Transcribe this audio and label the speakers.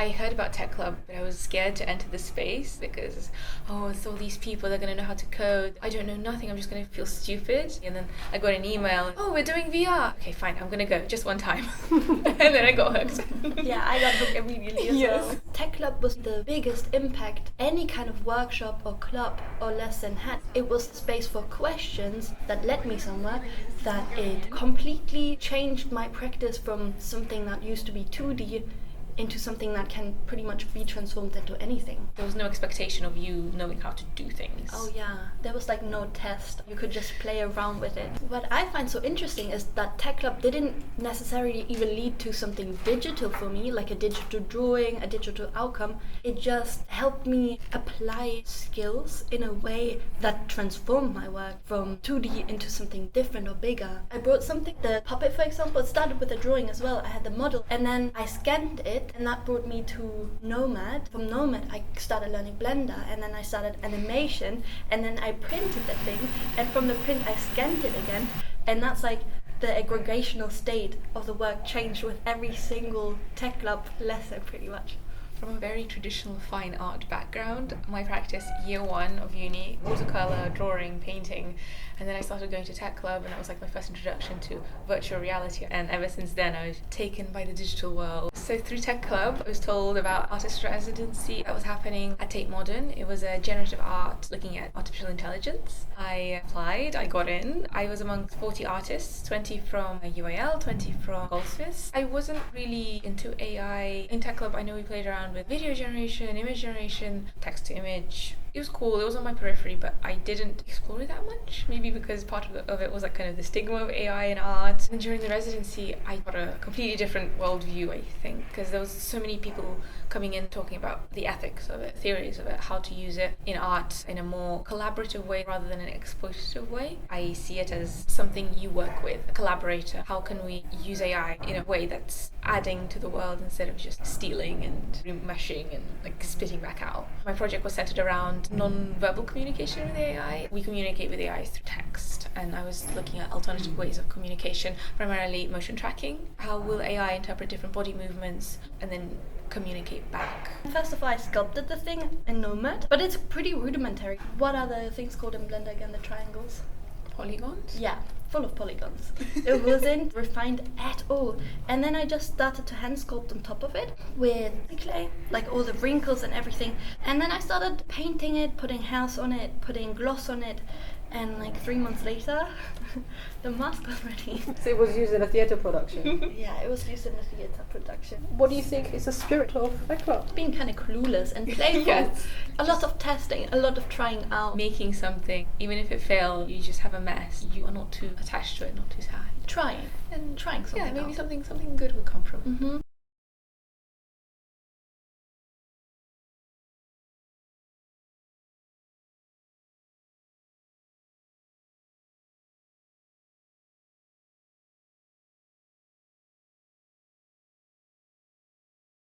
Speaker 1: I heard about Tech Club, but I was scared to enter the space because, it's all these people, they're going to know how to code. I don't know nothing, I'm just going to feel stupid. And then I got an email, we're doing VR. Okay, fine, I'm going to go just one time. And then I got hooked.
Speaker 2: Yeah, I got hooked immediately as
Speaker 1: Yes.
Speaker 2: well. Tech Club was the biggest impact any kind of workshop or club or lesson had. It was the space for questions that led me somewhere, that it completely changed my practice from something that used to be 2D into something that can pretty much be transformed into anything.
Speaker 1: There was no expectation of you knowing how to do things.
Speaker 2: Oh yeah, there was like no test. You could just play around with it. What I find so interesting is that Tech Club didn't necessarily even lead to something digital for me, like a digital drawing, a digital outcome. It just helped me apply skills in a way that transformed my work from 2D into something different or bigger. I brought something, the puppet for example, it started with a drawing as well. I had the model and then I scanned it, and that brought me to Nomad. From Nomad I started learning Blender, and then I started animation, and then I printed the thing, and from the print I scanned it again, and that's like the aggregational state of the work changed with every single Tech Club lesson pretty much.
Speaker 1: From a very traditional fine art background, my practice year 1 of uni, watercolor, drawing, painting, and then I started going to Tech Club, and that was like my first introduction to virtual reality, and ever since then I was taken by the digital world. So through Tech Club I was told about artist residency that was happening at Tate Modern. It was a generative art looking at artificial intelligence. I applied, I got in. I was amongst 40 artists, 20 from UAL, 20 from Goldsmiths. I wasn't really into AI. In Tech Club I know we played around with video generation, image generation, text to image. It was cool, it was on my periphery, but I didn't explore it that much. Maybe because part of it was like kind of the stigma of AI and art. And during the residency, I got a completely different worldview, I think, because there was so many people coming in talking about the ethics of it, theories of it, how to use it in art in a more collaborative way rather than an exploitative way. I see it as something you work with, a collaborator. How can we use AI in a way that's adding to the world instead of just stealing and remeshing and like spitting back out? My project was centered around non-verbal communication with AI. We communicate with AI through text, and I was looking at alternative ways of communication, primarily motion tracking. How will AI interpret different body movements and then communicate back?
Speaker 2: First of all, I sculpted the thing in Nomad, but it's pretty rudimentary. What are the things called in Blender again? The triangles?
Speaker 1: Polygons?
Speaker 2: Yeah, full of polygons. It wasn't refined at all. And then I just started to hand sculpt on top of it with clay, like all the wrinkles and everything. And then I started painting it, putting house on it, putting gloss on it. And like 3 months later, the mask was ready.
Speaker 3: So it was used in a theatre production.
Speaker 2: Yeah, it was used in a theatre production.
Speaker 3: What do you think is the spirit of Tech Club?
Speaker 2: Being kind of clueless and playful.
Speaker 1: Yes.
Speaker 2: A lot of testing, a lot of trying out.
Speaker 1: Making something, even if it fails, you just have a mess. You are not too attached to it, not too sad.
Speaker 2: Trying. And trying something
Speaker 1: Yeah, maybe
Speaker 2: out.
Speaker 1: something good will come from it.
Speaker 2: Mm-hmm.